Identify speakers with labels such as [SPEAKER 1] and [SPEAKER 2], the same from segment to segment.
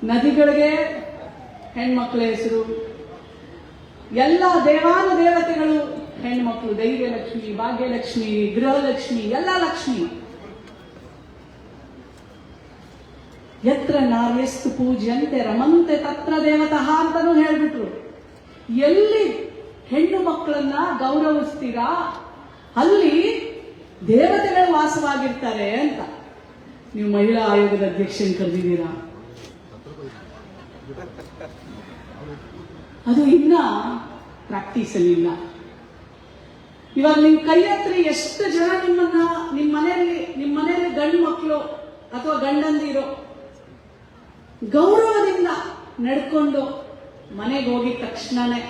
[SPEAKER 1] ನದಿಗಳಿಗೆ ಹೆಣ್ಮಕ್ಳ ಹೆಸರು, ಎಲ್ಲ ದೇವಾನುದೇವತೆಗಳು ಹೆಣ್ಮಕ್ಳು, ಧೈರ್ಯಲಕ್ಷ್ಮಿ, ಭಾಗ್ಯಲಕ್ಷ್ಮಿ, ಗೃಹಲಕ್ಷ್ಮಿ, ಎಲ್ಲ ಲಕ್ಷ್ಮಿ. ಯತ್ರ ನಾರ್ಯಸ್ತು ಪೂಜ್ಯಂತೆ ರಮಂತೆ ತತ್ರ ದೇವತಃ ಅಂತಾನೂ ಹೇಳ್ಬಿಟ್ರು. ಎಲ್ಲಿ ಹೆಣ್ಣು ಮಕ್ಕಳನ್ನ ಗೌರವಿಸ್ತೀರಾ ಅಲ್ಲಿ ದೇವತೆಗಳು ವಾಸವಾಗಿರ್ತಾರೆ ಅಂತ. ನೀವು ಮಹಿಳಾ ಆಯೋಗದ ಅಧ್ಯಕ್ಷನ್ ಕರೆದಿದ್ದೀರಾ, ಅದು ಇನ್ನ ಪ್ರಾಕ್ಟೀಸ್ ಅಲ್ಲಿ ಇಲ್ಲ. ಇವಾಗ ನಿಮ್ ಕೈ ಹತ್ರ ಎಷ್ಟು ಜನ ನಿಮ್ಮ ಮನೆಯಲ್ಲಿ ಗಂಡು ಮಕ್ಕಳು ಅಥವಾ ಗಂಡಂದಿರೋ ಗೌರವದಿಂದ ನಡ್ಕೊಂಡು ಮನೆಗೆ ಹೋಗಿದ ತಕ್ಷಣನೇ,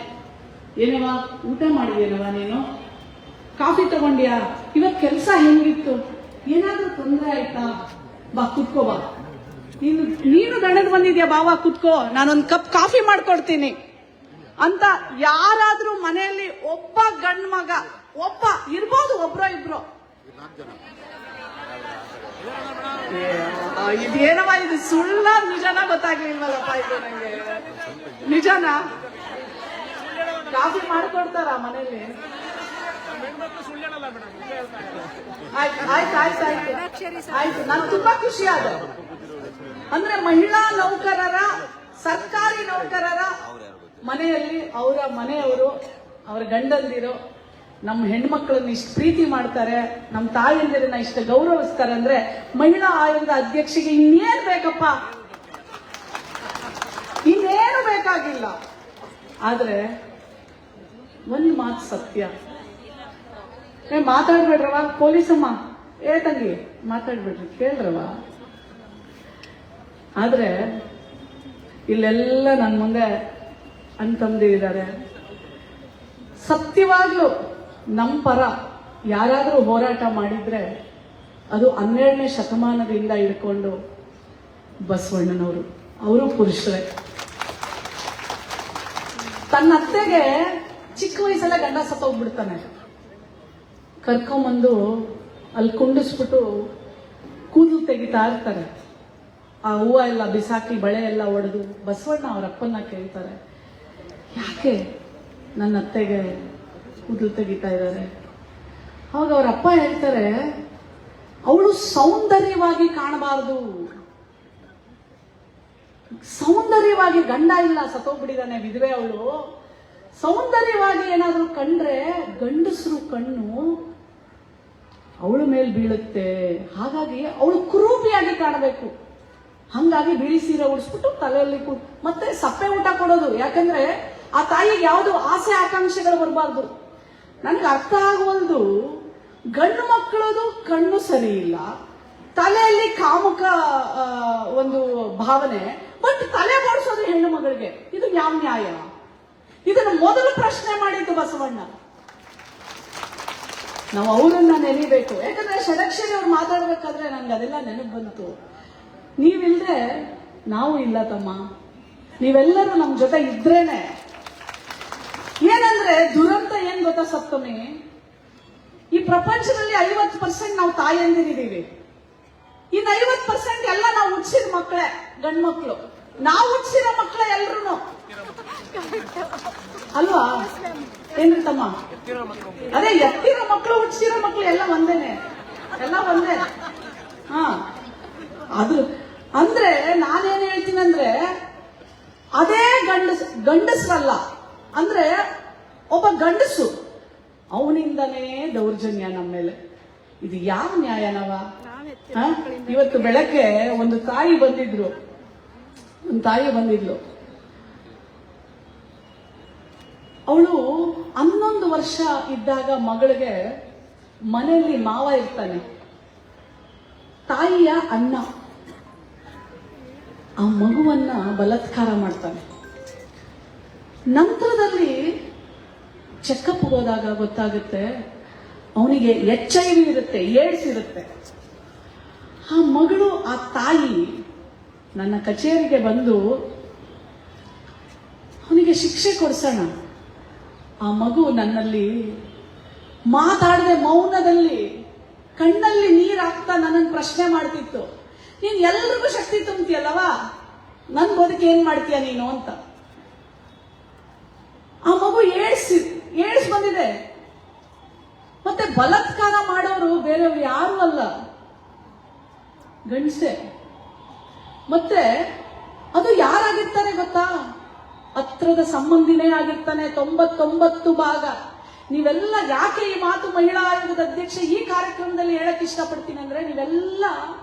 [SPEAKER 1] ಏನವ ಊಟ ಮಾಡಿದೇನವ, ನೀನು ಕಾಫಿ ತಗೊಂಡ್ಯಾ, ಇವತ್ತು ಕೆಲಸ ಹೆಂಗಿತ್ತು, ಏನಾದ್ರೂ ತೊಂದರೆ ಆಯ್ತಾ, ಬಾ ಕುತ್ಕೋ, ಬಾ, ನೀನು ಗಂಡನ್ ಬಂದಿದ್ಯಾ, ಬಾವಾ ಕುತ್ಕೋ, ನಾನೊಂದು ಕಪ್ ಕಾಫಿ ಮಾಡ್ಕೊಡ್ತೀನಿ ಅಂತ ಯಾರಾದ್ರೂ ಮನೆಯಲ್ಲಿ ಒಬ್ಬ ಗಂಡು ಮಗ, ಒಬ್ಬ ಇರ್ಬೋದು, ಒಬ್ರೋ ಇಬ್ರೋ, ಇದೇನವ ಇದು ಸುಳ್ಳ ನಿಜನ ಗೊತ್ತಾಗ್ಲಿಲ್ವಲ್ಲಪ್ಪ ಇದು ನಂಗೆ. ನಿಜನ ಕಾಫಿ ಮಾಡ್ಕೊಡ್ತಾರ ಮನೇಲಿ? ಆಯ್ತು, ನನ್ ತುಂಬಾ ಖುಷಿ ಆದ. ಅಂದ್ರೆ ಮಹಿಳಾ ನೌಕರರ, ಸರ್ಕಾರಿ ನೌಕರರ ಮನೆಯಲ್ಲಿ ಅವರ ಮನೆಯವರು, ಅವರ ಗಂಡಂದಿರು ನಮ್ಮ ಹೆಣ್ಮಕ್ಳನ್ನ ಇಷ್ಟು ಪ್ರೀತಿ ಮಾಡ್ತಾರೆ, ನಮ್ಮ ತಾಯಂದಿರನ್ನ ಇಷ್ಟು ಗೌರವಿಸ್ತಾರೆ ಅಂದ್ರೆ ಮಹಿಳಾ ಆಯೋಗದ ಅಧ್ಯಕ್ಷಿಗೆ ಇನ್ನೇನ್ ಬೇಕಪ್ಪ, ಇನ್ನೇನು ಬೇಕಾಗಿಲ್ಲ. ಆದ್ರೆ ಒಂದು ಮಾತು ಸತ್ಯ, ಮಾತಾಡ್ಬೇಡ್ರವ ಪೊಲೀಸಮ್ಮ, ತಂಗಿ ಮಾತಾಡ್ಬೇಡ್ರಿ, ಕೇಳ್ರವ. ಆದ್ರೆ ಇಲ್ಲೆಲ್ಲ ನನ್ನ ಮುಂದೆ ಅಂತಂದಿದ್ದಾರೆ, ಸತ್ಯವಾಗ್ಲೂ ನಮ್ಮ ಪರ ಯಾರಾದರೂ ಹೋರಾಟ ಮಾಡಿದ್ರೆ ಅದು 12ನೇ ಶತಮಾನದಿಂದ ಹಿಡ್ಕೊಂಡು ಬಸವಣ್ಣನವರು, ಅವರು ಪುರುಷರೇ. ತನ್ನ ಅತ್ತೆಗೆ ಚಿಕ್ಕ ವಯಸ್ಸಲ್ಲ ಗಂಡ ಸತ್ತೋಗ್ಬಿಡ್ತಾನೆ, ಕರ್ಕೊಂಬಂದು ಅಲ್ಲಿ ಕುಂಡಿಸ್ಬಿಟ್ಟು ಕೂದಲು ತೆಗಿತಾ ಇರ್ತಾರೆ. ಆ ಹೂವು ಎಲ್ಲ ಬಿಸಾಕಿ ಬಳೆ ಎಲ್ಲ ಒಡೆದು ಬಸವಣ್ಣ ಅವ್ರ ಅಪ್ಪನ್ನ ಕೇಳ್ತಾರೆ, ಯಾಕೆ ನನ್ನ ಅತ್ತೆಗೆ ಕೂದಲು ತೆಗಿತಾ ಇದ್ದಾರೆ? ಅವಾಗ ಅವ್ರ ಅಪ್ಪ ಹೇಳ್ತಾರೆ, ಅವಳು ಸೌಂದರ್ಯವಾಗಿ ಕಾಣಬಾರದು, ಸೌಂದರ್ಯವಾಗಿ, ಗಂಡ ಇಲ್ಲ ಸತ್ತೋಗ್ಬಿಟ್ಟಿದ್ದಾನೆ, ವಿಧವೆ ಅವಳು, ಸೌಂದರ್ಯವಾಗಿ ಏನಾದ್ರೂ ಕಂಡ್ರೆ ಗಂಡಸರು ಕಣ್ಣು ಅವಳ ಮೇಲೆ ಬೀಳುತ್ತೆ, ಹಾಗಾಗಿ ಅವಳು ಕುರೂಪಿಯಾಗಿ ಕಾಣಬೇಕು. ಹಂಗಾಗಿ ಬಿಳಿ ಸೀರೆ ಉಡಿಸ್ಬಿಟ್ಟು ತಲೆಯಲ್ಲಿ ಮತ್ತೆ ಸಪ್ಪೆ ಊಟ ಕೊಡೋದು. ಯಾಕಂದ್ರೆ ಆ ತಾಯಿಗೆ ಯಾವುದು ಆಸೆ ಆಕಾಂಕ್ಷೆಗಳು ಬರಬಾರ್ದು. ನನ್ಗೆ ಅರ್ಥ ಆಗುವಲ್ದು, ಗಂಡು ಮಕ್ಕಳದು ಕಣ್ಣು ಸರಿ ಇಲ್ಲ, ತಲೆಯಲ್ಲಿ ಕಾಮುಕ ಒಂದು ಭಾವನೆ, ಬಟ್ ತಲೆ ಬೋಡಿಸೋದು ಹೆಣ್ಣು ಮಗಳಿಗೆ, ಇದು ಯಾವ ನ್ಯಾಯ? ಇದನ್ನು ಮೊದಲು ಪ್ರಶ್ನೆ ಮಾಡಿದ್ದು ಬಸವಣ್ಣ. ನಾವು ಅವರನ್ನ ನೆನೆಬೇಕು. ಯಾಕಂದ್ರೆ ಷಡಕ್ಷರಿ ಅವ್ರು ಮಾತಾಡ್ಬೇಕಾದ್ರೆ ನನ್ಗೆ ಅದೆಲ್ಲ ನೆನಪು ಬಂತು. ನೀವಿಲ್ದೆ ನಾವು ಇಲ್ಲ ತಮ್ಮ, ನೀವೆಲ್ಲರೂ ನಮ್ ಜೊತೆ ಇದ್ರೇನೆ. ಏನಂದ್ರೆ ದುರಂತ ಏನ್ ಗೊತ್ತಾ ಸಪ್ತಮಿ, ಈ ಪ್ರಪಂಚದಲ್ಲಿ 50% ನಾವು ತಾಯಂದಿರಿದ್ದೀವಿ, ಇನ್ನು 50% ಎಲ್ಲ ನಾವು ಹುಟ್ಟಿಸಿದ ಮಕ್ಕಳೇ, ಗಂಡು ಮಕ್ಕಳು. ನಾವು ಹುಟ್ಟಿಸಿರೋ ಮಕ್ಕಳೇ ಎಲ್ರು ಅಲ್ವಾ? ಏನ್ರಿ ತಮ್ಮ? ಅದೇ ಎತ್ತಿರೋ ಮಕ್ಕಳು, ಹುಟ್ಟಿಸಿರೋ ಮಕ್ಕಳು ಎಲ್ಲ ಒಂದೇನೆ, ಎಲ್ಲ ಒಂದೇ. ಅದು ಅಂದ್ರೆ ನಾನೇನ್ ಹೇಳ್ತೀನಂದ್ರೆ, ಅದೇ ಗಂಡಸ್ರಲ್ಲ ಅಂದ್ರೆ ಒಬ್ಬ ಗಂಡಸು, ಅವನಿಂದನೇ ದೌರ್ಜನ್ಯ ನಮ್ಮ ಮೇಲೆ. ಇದು ಯಾವ ನ್ಯಾಯನವ? ಇವತ್ತು ಬೆಳಗ್ಗೆ ಒಂದು ತಾಯಿ ಬಂದಿದ್ಲು. ಅವಳು 11 ವರ್ಷ ಇದ್ದಾಗ ಮಗಳಿಗೆ ಮನೆಯಲ್ಲಿ ಮಾವ ಇರ್ತಾನೆ, ತಾಯಿಯ ಅಣ್ಣ ಆ ಮಗುವನ್ನ ಬಲಾತ್ಕಾರ ಮಾಡ್ತಾನೆ. ನಂತರದಲ್ಲಿ ಚೆಕಪ್ ಹೋದಾಗ ಗೊತ್ತಾಗುತ್ತೆ ಅವನಿಗೆ HIV ಇರುತ್ತೆ, ಏಡ್ಸ್ ಇರುತ್ತೆ. ಆ ಮಗಳು, ಆ ತಾಯಿ ನನ್ನ ಕಚೇರಿಗೆ ಬಂದು ಅವನಿಗೆ ಶಿಕ್ಷೆ ಕೊಡ್ಸೋಣ. ಆ ಮಗು ನನ್ನಲ್ಲಿ ಮಾತಾಡದೆ ಮೌನದಲ್ಲಿ ಕಣ್ಣಲ್ಲಿ ನೀರಾಗ್ತಾ ನನ್ನನ್ನು ಪ್ರಶ್ನೆ ಮಾಡ್ತಿತ್ತು, ನೀನ್ ಎಲ್ರಿಗೂ ಶಕ್ತಿ ತುಂಬ್ತಿಯಲ್ಲವಾ, ನನ್ ಬದುಕು ಏನ್ ಮಾಡ್ತೀಯ ನೀನು ಅಂತ. ಆ ಮಗು ಏಳ್ಸ್ ಬಂದಿದೆ. ಮತ್ತೆ ಬಲಾತ್ಕಾರ ಮಾಡೋರು ಬೇರೆಯವ್ರು ಯಾರು ಅಲ್ಲ, ಗಂಡಸೆ. ಮತ್ತೆ ಅದು ಯಾರಾಗಿರ್ತಾರೆ ಗೊತ್ತಾ? ಹತ್ರದ ಸಂಬಂಧಿನೇ ಆಗಿರ್ತಾನೆ 99 ಭಾಗ. ನೀವೆಲ್ಲ ಯಾಕೆ ಈ ಮಾತು ಮಹಿಳಾ ಆಯೋಗದ ಅಧ್ಯಕ್ಷ ಈ ಕಾರ್ಯಕ್ರಮದಲ್ಲಿ ಹೇಳಕ್ ಇಷ್ಟಪಡ್ತೀನಿ ಅಂದ್ರೆ, ನೀವೆಲ್ಲ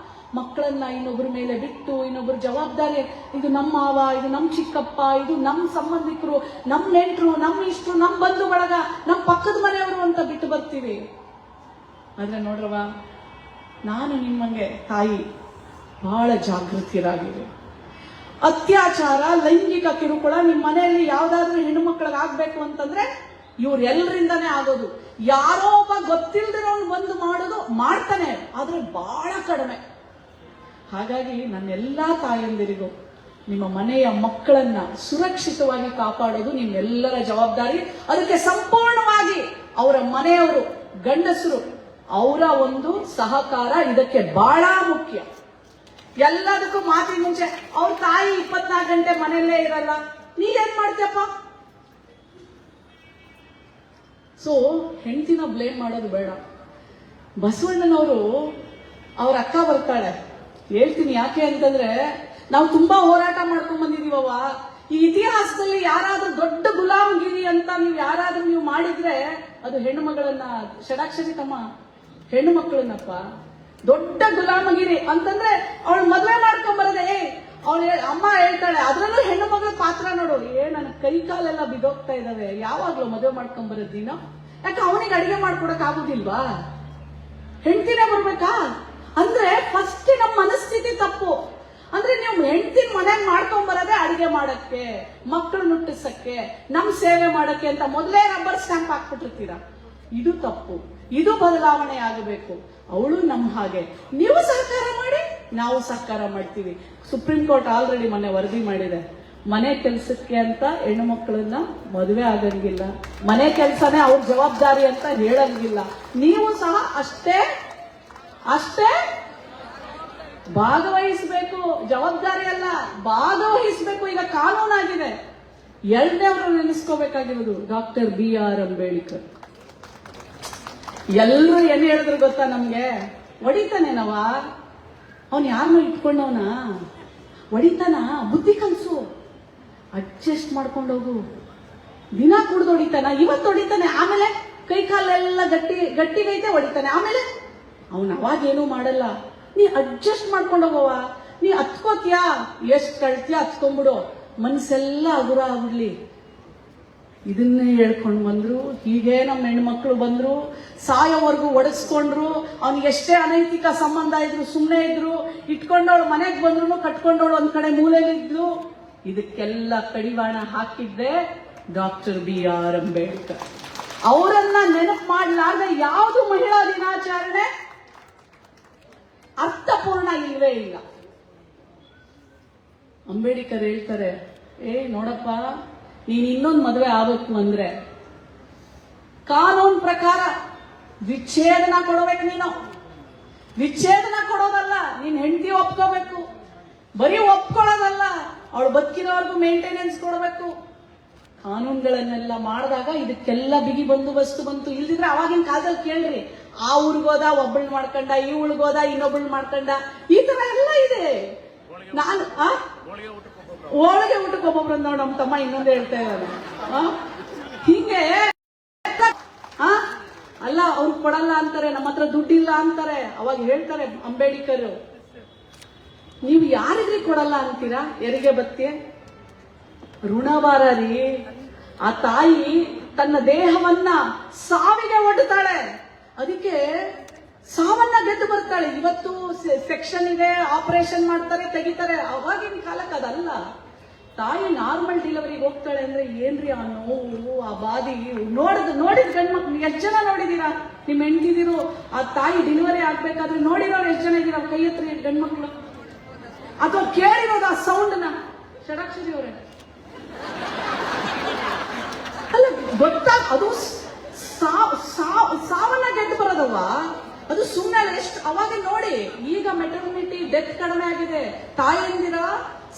[SPEAKER 1] ಮಕ್ಕಳನ್ನ ಇನ್ನೊಬ್ಬರ ಮೇಲೆ ಬಿಟ್ಟು, ಇನ್ನೊಬ್ಬರ ಜವಾಬ್ದಾರಿ, ಇದು ನಮ್ಮ ಮಾವ, ಇದು ನಮ್ಮ ಚಿಕ್ಕಪ್ಪ, ಇದು ನಮ್ಮ ಸಂಬಂಧಿಕರು, ನಮ್ಮ ನೆಂಟರು, ನಮ್ಮ ಇಷ್ಟರು, ನಮ್ಮ ಬಂಧು ಬಳಗ, ನಮ್ಮ ಪಕ್ಕದ ಮನೆಯವರು ಅಂತ ಬಿಟ್ಟು ಬರ್ತೀವಿ. ಆದ್ರೆ ನೋಡ್ರವ, ನಾನು ನಿಮ್ಮಂಗೆ ತಾಯಿ ಬಹಳ ಜಾಗೃತಿಯರಾಗಿದೆ. ಅತ್ಯಾಚಾರ, ಲೈಂಗಿಕ ಕಿರುಕುಳ ನಿಮ್ಮ ಮನೆಯಲ್ಲಿ ಯಾವ್ದಾದ್ರೂ ಹೆಣ್ಣು ಮಕ್ಕಳಿಗೆ ಆಗ್ಬೇಕು ಅಂತಂದ್ರೆ ಇವ್ರೆಲ್ಲರಿಂದಾನೇ ಆಗೋದು. ಯಾರೋ ಒಬ್ಬ ಗೊತ್ತಿಲ್ದಿರೋನು ಬಂದು ಮಾಡೋದು ಮಾಡ್ತಾನೆ, ಆದ್ರೆ ಬಹಳ ಕಡಿಮೆ. ಹಾಗಾಗಿ ನನ್ನೆಲ್ಲಾ ತಾಯಂದಿರಿಗೂ ನಿಮ್ಮ ಮನೆಯ ಮಕ್ಕಳನ್ನ ಸುರಕ್ಷಿತವಾಗಿ ಕಾಪಾಡೋದು ನಿಮ್ಮೆಲ್ಲರ ಜವಾಬ್ದಾರಿ. ಅದಕ್ಕೆ ಸಂಪೂರ್ಣವಾಗಿ ಅವರ ಮನೆಯವರು, ಗಂಡಸರು, ಅವರ ಒಂದು ಸಹಕಾರ ಇದಕ್ಕೆ ಬಹಳ ಮುಖ್ಯ. ಎಲ್ಲದಕ್ಕೂ ಮಾತಿನ ಮುಂಚೆ ಅವ್ರ ತಾಯಿ 24 ಗಂಟೆ ಮನೆಯಲ್ಲೇ ಇರಲ್ಲ, ನೀವೇನ್ ಮಾಡ್ತೀಯಪ್ಪ? ಸೊ ಹೆಂಡತಿನ ಬ್ಲೇಮ್ ಮಾಡೋದು ಬೇಡ. ಬಸವಣ್ಣನವರು ಅವ್ರ ಅಕ್ಕ ಬರ್ತಾಳೆ, ಹೇಳ್ತೀನಿ ಯಾಕೆ ಅಂತಂದ್ರೆ, ನಾವು ತುಂಬಾ ಹೋರಾಟ ಮಾಡ್ಕೊಂಡ್ ಬಂದಿದೀವವ. ಈ ಇತಿಹಾಸದಲ್ಲಿ ಯಾರಾದ್ರೂ ದೊಡ್ಡ ಗುಲಾಮಗಿರಿ ಅಂತ ನೀವು ಮಾಡಿದ್ರೆ ಅದು ಹೆಣ್ಣು ಮಗಳನ್ನ, ಷಡಾಕ್ಷರಿ ತಮ್ಮ, ಹೆಣ್ಣು ಮಕ್ಕಳನ್ನಪ್ಪ. ದೊಡ್ಡ ಗುಲಾಮಗಿರಿ ಅಂತಂದ್ರೆ ಅವಳು ಮದುವೆ ಮಾಡ್ಕೊಂಡ್ ಬರದೆ, ಅಮ್ಮ ಹೇಳ್ತಾಳೆ, ಅದ್ರಲ್ಲೂ ಹೆಣ್ಣು ಮಗಳ ಪಾತ್ರ ನೋಡು, ನನ್ನ ಕೈ ಕಾಲೆಲ್ಲ ಬಿದೋಗ್ತಾ ಇದಾವೆ, ಯಾವಾಗ್ಲೂ ಮದುವೆ ಮಾಡ್ಕೊಂಡ್ ಬರೋದ್ ನೀನು? ಯಾಕೆ ಅವನಿಗೆ ಅಡಿಗೆ ಮಾಡ್ಕೊಡಕ್ ಆಗುದಿಲ್ವಾ? ಹೆಂಡತಿನೇ ಬರ್ಬೇಕಾ? ಅಂದ್ರೆ ಫಸ್ಟ್ ನಮ್ಮ ಮನಸ್ಥಿತಿ ತಪ್ಪು. ಅಂದ್ರೆ ನೀವು ಹೆಂಡತಿನ ಮನೆಗೆ ಮಾಡ್ಕೊಂಡ್ ಬರೋದೇ ಅಡಿಗೆ ಮಾಡಕ್ಕೆ, ಮಕ್ಕಳು ನುಟ್ಟಿಸಕ್ಕೆ, ನಮ್ ಸೇವೆ ಮಾಡಕ್ಕೆ ಅಂತ ಮೊದಲೇ ರಬ್ಬರ್ ಸ್ಟ್ಯಾಂಪ್ ಹಾಕ್ಬಿಟ್ಟಿರ್ತೀರಾ. ಇದು ತಪ್ಪು. ಇದು ಬದಲಾವಣೆ ಆಗಬೇಕು. ಅವಳು ನಮ್ಮ ಹಾಗೆ, ನೀವು ಸಹಕಾರ ಮಾಡಿ, ನಾವು ಸಹಕಾರ ಮಾಡ್ತೀವಿ. ಸುಪ್ರೀಂ ಕೋರ್ಟ್ ಆಲ್ರೆಡಿ ಮೊನ್ನೆ ವರದಿ ಮಾಡಿದೆ, ಮನೆ ಕೆಲಸಕ್ಕೆ ಅಂತ ಹೆಣ್ಣು ಮಕ್ಕಳನ್ನ ಮದುವೆ ಆಗಂಗಿಲ್ಲ, ಮನೆ ಕೆಲಸನೇ ಅವ್ರ ಜವಾಬ್ದಾರಿ ಅಂತ ಹೇಳಂಗಿಲ್ಲ. ನೀವು ಸಹ ಅಷ್ಟೇ ಭಾಗವಹಿಸಬೇಕು. ಜವಾಬ್ದಾರಿ ಅಲ್ಲ, ಭಾಗವಹಿಸಬೇಕು. ಈಗ ಕಾನೂನಾಗಿದೆ. ಎರಡನೇವರು ನೆನೆಸ್ಕೋಬೇಕಾಗಿರೋದು ಡಾಕ್ಟರ್ BR ಅಂಬೇಡ್ಕರ್. ಎಲ್ಲರೂ ಏನ್ ಹೇಳಿದ್ರು ಗೊತ್ತಾ ನಮ್ಗೆ? ಹೊಡಿತಾನೇನವ ಅವನ್, ಯಾರನ್ನೂ ಇಟ್ಕೊಂಡವನ ಹೊಡಿತಾನ, ಬುದ್ಧಿ ಕಲ್ಸು, ಅಡ್ಜಸ್ಟ್ ಮಾಡ್ಕೊಂಡೋಗು. ದಿನ ಕುಡ್ದು ಹೊಡಿತಾನ, ಇವತ್ತು ಹೊಡಿತಾನೆ, ಆಮೇಲೆ ಕೈ ಕಾಲೆಲ್ಲ ಗಟ್ಟಿಗೈತೆ ಹೊಡಿತಾನೆ, ಆಮೇಲೆ ಅವನ್ ಅವಾಗೇನು ಮಾಡಲ್ಲ. ನೀ ಅಡ್ಜಸ್ಟ್ ಮಾಡ್ಕೊಂಡೋಗವ. ನೀ ಹತ್ಕೋತೀಯಾ, ಎಷ್ಟ್ ಕಳ್ತೀಯಾ ಹತ್ಕೊಂಡ್ಬಿಡು, ಮನ್ಸೆಲ್ಲ ಹಗುರ ಆಗ್ಬಿಡ್ಲಿ. ಇದನ್ನೇ ಹೇಳ್ಕೊಂಡು ಬಂದ್ರು. ಹೀಗೆ ನಮ್ಮ ಹೆಣ್ಮಕ್ಳು ಬಂದ್ರು, ಸಾಯೋವರೆಗೂ ಒಡಿಸ್ಕೊಂಡ್ರು. ಅವ್ನಿಗೆ ಎಷ್ಟೇ ಅನೈತಿಕ ಸಂಬಂಧ ಇದ್ರು ಸುಮ್ಮನೆ ಇದ್ರು, ಇಟ್ಕೊಂಡವಳು ಮನೆಗೆ ಬಂದ್ರು, ಕಟ್ಕೊಂಡವಳು ಒಂದ್ ಕಡೆ ಮೂಲೆಯಲ್ಲಿದ್ಲು. ಇದಕ್ಕೆಲ್ಲ ಕಡಿವಾಣ ಹಾಕಿದ್ದೆ ಡಾಕ್ಟರ್ BR ಅಂಬೇಡ್ಕರ್. ಅವರನ್ನ ನೆನಪು ಮಾಡಲಾರ್ದೆ ಯಾವುದು ಮಹಿಳಾ ದಿನಾಚರಣೆ ಅರ್ಥಪೂರ್ಣ ಇಲ್ವೇ ಇಲ್ಲ. ಅಂಬೇಡ್ಕರ್ ಹೇಳ್ತಾರೆ, ನೋಡಪ್ಪ, ನೀನ್ ಇನ್ನೊಂದು ಮದುವೆ ಆಗಬೇಕು ಅಂದ್ರೆ ಕಾನೂನು ಪ್ರಕಾರ ವಿಚ್ಛೇದನ ಕೊಡಬೇಕು. ನೀನು ವಿಚ್ಛೇದನ ಕೊಡೋದಲ್ಲ, ನೀನ್ ಹೆಂಡತಿ ಒಪ್ಕೋಬೇಕು. ಬರೀ ಒಪ್ಕೊಳ್ಳೋದಲ್ಲ, ಅವಳು ಬದುಕಿನವರೆಗೂ ಮೇಂಟೆನೆನ್ಸ್ ಕೊಡಬೇಕು. ಕಾನೂನುಗಳನ್ನೆಲ್ಲ ಮಾಡಿದಾಗ ಇದಕ್ಕೆಲ್ಲ ಬಿಗಿ ಬಂದೋಬಸ್ತು ಬಂತು. ಇಲ್ದಿದ್ರೆ ಅವಾಗಿನ ಕಾಲದಲ್ಲಿ ಕೇಳ್ರಿ, ಆ ಊರಿಗೋದ ಒಬ್ಬಳು ಮಾಡ್ಕೊಂಡ, ಈ ಊರಿಗೋದ ಇನ್ನೊಬ್ಬಳು ಮಾಡ್ಕೊಂಡ, ಈ ತರ ಎಲ್ಲ ಇದೆ. ನಾನು ಹೋಳಿಗೆ ಊಟಕ್ಕೆ ಒಬ್ಬೊಬ್ರು ನೋಡಿ ನಮ್ಮ ತಮ್ಮ ಇನ್ನೊಂದು ಹೇಳ್ತಾ ಇದ್ದಾನೆ. ಹಿಂಗೆ ಅಲ್ಲ, ಅವ್ರು ಕೊಡಲ್ಲ ಅಂತಾರೆ, ನಮ್ಮ ಹತ್ರ ದುಡ್ಡಿಲ್ಲ ಅಂತಾರೆ. ಅವಾಗ ಹೇಳ್ತಾರೆ ಅಂಬೇಡ್ಕರ್, ನೀವು ಯಾರಿಗ್ರಿ ಕೊಡಲ್ಲ ಅಂತೀರಾ? ಹೆರಿಗೆ ಬತ್ತೆ ಋಣಭಾರ ರೀ. ಆ ತಾಯಿ ತನ್ನ ದೇಹವನ್ನ ಸಾವಿಗೆ ಒಡ್ತಾಳೆ, ಅದಕ್ಕೆ ಸಾವನ್ನ ಗೆದ್ದು ಬರ್ತಾಳೆ. ಇವತ್ತು ಸೆಕ್ಷನ್ ಇದೆ, ಆಪರೇಷನ್ ಮಾಡ್ತಾರೆ, ತೆಗಿತಾರೆ. ಅವಾಗಿನ ಕಾಲಕ್ಕೆ ಅದಲ್ಲ. ತಾಯಿ ನಾರ್ಮಲ್ ಡೆಲಿವರಿಗೆ ಹೋಗ್ತಾಳೆ ಅಂದ್ರೆ ಏನ್ರಿ ಆ ನೋವು, ಆ ಬಾದಿ. ನೋಡಿದ ಗಂಡ್ಮಕ್ಳು ಎಷ್ಟು ಜನ ನೋಡಿದೀರಾ? ನಿಮ್ ಹೆಂಡ್ತಿದಿರು ಆ ತಾಯಿ ಡೆಲಿವರಿ ಆಗ್ಬೇಕಾದ್ರೆ ನೋಡಿರೋರು ಎಷ್ಟು ಜನ ಇದೀರ? ಕೈ ಹತ್ರ ಗಂಡ್ಮಕ್ಳು. ಅಥವಾ ಕೇಳಿರೋದು ಆ ಸೌಂಡ್ನ? ಷಡಾಕ್ಷರಿ ಅವರೇ ಅಲ್ಲ, ಗೊತ್ತಾ? ಅದು ಸಾವನ್ನ ಗೆದ್ದು ಬರೋದಲ್ವಾ? ಅದು ಸುಮ್ಮನೆ ಎಷ್ಟು ಅವಾಗ ನೋಡಿ. ಈಗ ಮೆಟರ್ನಿಟಿ ಡೆತ್ ಕಡಿಮೆ ಆಗಿದೆ. ತಾಯಿಯಂದಿರ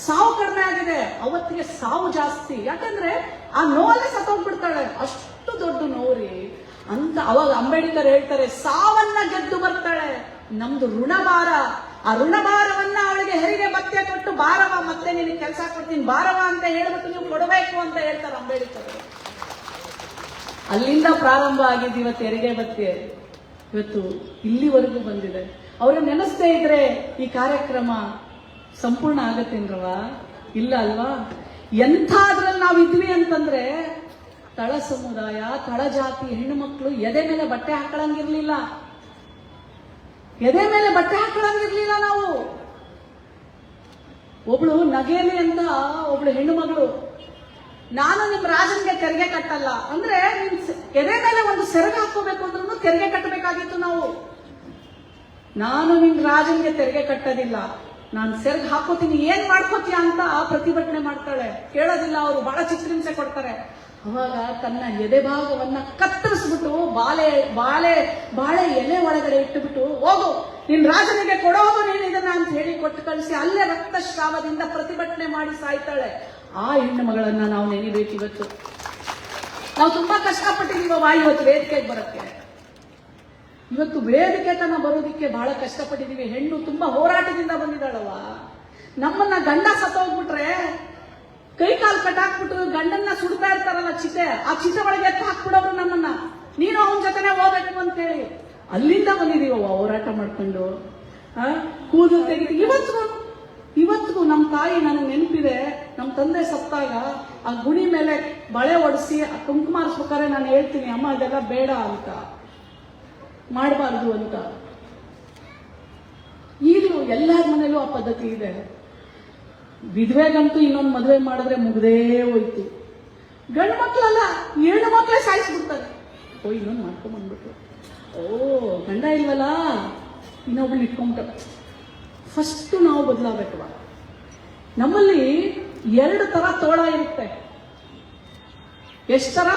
[SPEAKER 1] ಸಾವು ಕಡಿಮೆ ಆಗಿದೆ, ಅವತ್ತಿಗೆ ಸಾವು ಜಾಸ್ತಿ. ಯಾಕಂದ್ರೆ ಆ ನೋವಲ್ಲೇ ಸತ್ತೋಗ್ಬಿಡ್ತಾಳೆ, ಅಷ್ಟು ದೊಡ್ಡ ನೋವ್ರಿ ಅಂತ. ಅವಾಗ ಅಂಬೇಡ್ಕರ್ ಹೇಳ್ತಾರೆ, ಸಾವನ್ನ ಗೆದ್ದು ಬರ್ತಾಳೆ. ನಮ್ದು ಋಣಭಾರ, ಆ ಋಣಭಾರವನ್ನ ಅವಳಿಗೆ ಹೆರಿಗೆ ಭತ್ಯೆ ಕೊಟ್ಟು ಬಾರವ, ಮತ್ತೆ ನಿನಗೆ ಕೆಲಸ ಕೊಡ್ತೀನಿ ಬಾರವ ಅಂತ ಹೇಳ್ಬಿಟ್ಟು ನೀವು ಕೊಡಬೇಕು ಅಂತ ಹೇಳ್ತಾರೆ ಅಂಬೇಡ್ಕರ್. ಅಲ್ಲಿಂದ ಪ್ರಾರಂಭ ಆಗಿದ್ದು ಇವತ್ತು ಹೆರಿಗೆ ಭತ್ಯೆ, ಇವತ್ತು ಇಲ್ಲಿವರೆಗೂ ಬಂದಿದೆ. ಅವ್ರನ್ನ ನೆನೆಸ್ತಾ ಇದ್ರೆ ಈ ಕಾರ್ಯಕ್ರಮ ಸಂಪೂರ್ಣ ಆಗತ್ತೇನ್ರವ? ಇಲ್ಲ ಅಲ್ವಾ? ಎಂಥದ್ರಲ್ಲಿ ನಾವು ಇದ್ವಿ ಅಂತಂದ್ರೆ, ತಳ ಸಮುದಾಯ, ತಳ ಜಾತಿ ಹೆಣ್ಣು ಮಕ್ಕಳು ಎದೆ ಮೇಲೆ ಬಟ್ಟೆ ಹಾಕೊಳ್ಳಂಗಿರ್ಲಿಲ್ಲ, ಎದೆ ಮೇಲೆ ಬಟ್ಟೆ ಹಾಕೊಳ್ಳಂಗಿರ್ಲಿಲ್ಲ ನಾವು. ಒಬ್ಳು ನಗೇಲಿ ಅಂತ ಒಬ್ಳು ಹೆಣ್ಣು ಮಗಳು, ನಾನು ನಿಮ್ ರಾಜನ್ಗೆ ತೆರಿಗೆ ಕಟ್ಟಲ್ಲ ಅಂದ್ರೆ, ನಿಮ್ ಎದೆ ಮೇಲೆ ಒಂದು ಸೆರಗ ಹಾಕೋಬೇಕು ಅಂದ್ರೂ ತೆರಿಗೆ ಕಟ್ಟಬೇಕಾಗಿತ್ತು ನಾವು. ನಾನು ನಿಮ್ ರಾಜನ್ಗೆ ತೆರಿಗೆ ಕಟ್ಟೋದಿಲ್ಲ, ನಾನು ಸೆರಗ್ ಹಾಕೋತೀನಿ, ಏನ್ ಮಾಡ್ಕೋತೀಯ ಅಂತ ಪ್ರತಿಭಟನೆ ಮಾಡ್ತಾಳೆ. ಕೇಳೋದಿಲ್ಲ ಅವರು, ಬಹಳ ಚಿತ್ರಹಿಂಸೆ ಕೊಡ್ತಾರೆ. ಅವಾಗ ತನ್ನ ಎದೆ ಭಾಗವನ್ನ ಕತ್ತರಿಸ್ಬಿಟ್ಟು ಬಾಳೆ ಎಲೆ ಒಳಗಡೆ ಇಟ್ಟುಬಿಟ್ಟು, ಹೋಗು ನಿನ್ ರಾಜನಿಗೆ ಕೊಡೋದು ನೀನು ಇದನ್ನ ಅಂತ ಹೇಳಿ ಕೊಟ್ಟು ಕಳಿಸಿ, ಅಲ್ಲೇ ರಕ್ತಸ್ರಾವದಿಂದ ಪ್ರತಿಭಟನೆ ಮಾಡಿ ಸಾಯ್ತಾಳೆ. ಆ ಹೆಣ್ಣು ಮಗಳನ್ನ ನಾವು ನೆನಿಬೇಕು ಇವತ್ತು. ನಾವು ತುಂಬಾ ಕಷ್ಟಪಟ್ಟಿದೀವವ ಇವತ್ತು ವೇದಿಕೆಗೆ ಬರಕ್ಕೆ. ಇವತ್ತು ವೇದಿಕೆ ತನ ಬರೋದಿಕ್ಕೆ ಬಹಳ ಕಷ್ಟಪಟ್ಟಿದೀವಿ. ಹೆಣ್ಣು ತುಂಬಾ ಹೋರಾಟದಿಂದ ಬಂದಿದ್ದಾಳವ. ನಮ್ಮನ್ನ ಗಂಡ ಸತ್ತೋಗ್ಬಿಟ್ರೆ ಕೈ ಕಾಲು ಕಟ್ಟಾಕ್ಬಿಟ್ಟು ಗಂಡನ್ನ ಸುಡ್ತಾ ಇರ್ತಾರಲ್ಲ ಚಿತೆ, ಆ ಚಿತೆ ಒಳಗೆ ಎತ್ತು ಹಾಕ್ಬಿಡೋರು ನಮ್ಮನ್ನ, ನೀನು ಅವನ ಜೊತೆನೆ ಹೋಗ್ಬೇಕು ಅಂತ ಹೇಳಿ. ಅಲ್ಲಿಂದ ಬಂದಿದೀವವ ಹೋರಾಟ ಮಾಡ್ಕೊಂಡು. ಕೂದಲು ತೆಗಿತು. ಇವತ್ತಿಗೂ ನಮ್ಮ ತಾಯಿ ನನಗೆ ನೆನಪಿದೆ, ನಮ್ಮ ತಂದೆ ಸತ್ತಾಗ ಆ ಗುಣಿ ಮೇಲೆ ಬಳೆ ಒಡಿಸಿ ಆ ಕುಂಕುಮ ಹಾರಿಸ್ಬೇಕಾದ್ರೆ ನಾನು ಹೇಳ್ತೀನಿ, ಅಮ್ಮ ಅದೆಲ್ಲ ಬೇಡ ಅಂತ, ಮಾಡಬಾರ್ದು ಅಂತ. ಈಗಲೂ ಎಲ್ಲರ ಮನೇಲೂ ಆ ಪದ್ಧತಿ ಇದೆ. ವಿಧವೆಗಂತೂ ಇನ್ನೊಂದು ಮದುವೆ ಮಾಡಿದ್ರೆ ಮುಗ್ದೇ ಹೋಯ್ತು. ಗಂಡು ಮಕ್ಕಳಲ್ಲ, ಹೆಣ್ಣು ಮಕ್ಕಳೇ ಸಾಯಿಸ್ಬಿಡ್ತಾರೆ. ಇನ್ನೊಂದು ಮಾಡ್ಕೊಂಡ್ಬಂದ್ಬಿಟ್ರು, ಗಂಡ ಇಲ್ವಲ್ಲ ಇನ್ನೊಬ್ಳು ಇಟ್ಕೊಂಡ್ಬಿಟ್ಟ. ಫಸ್ಟ್ ನಾವು ಬದಲಾಗಬೇಕವ. ನಮ್ಮಲ್ಲಿ 2 ತರ ತೋಳ ಇರುತ್ತೆ. ಎಷ್ಟು ತರ?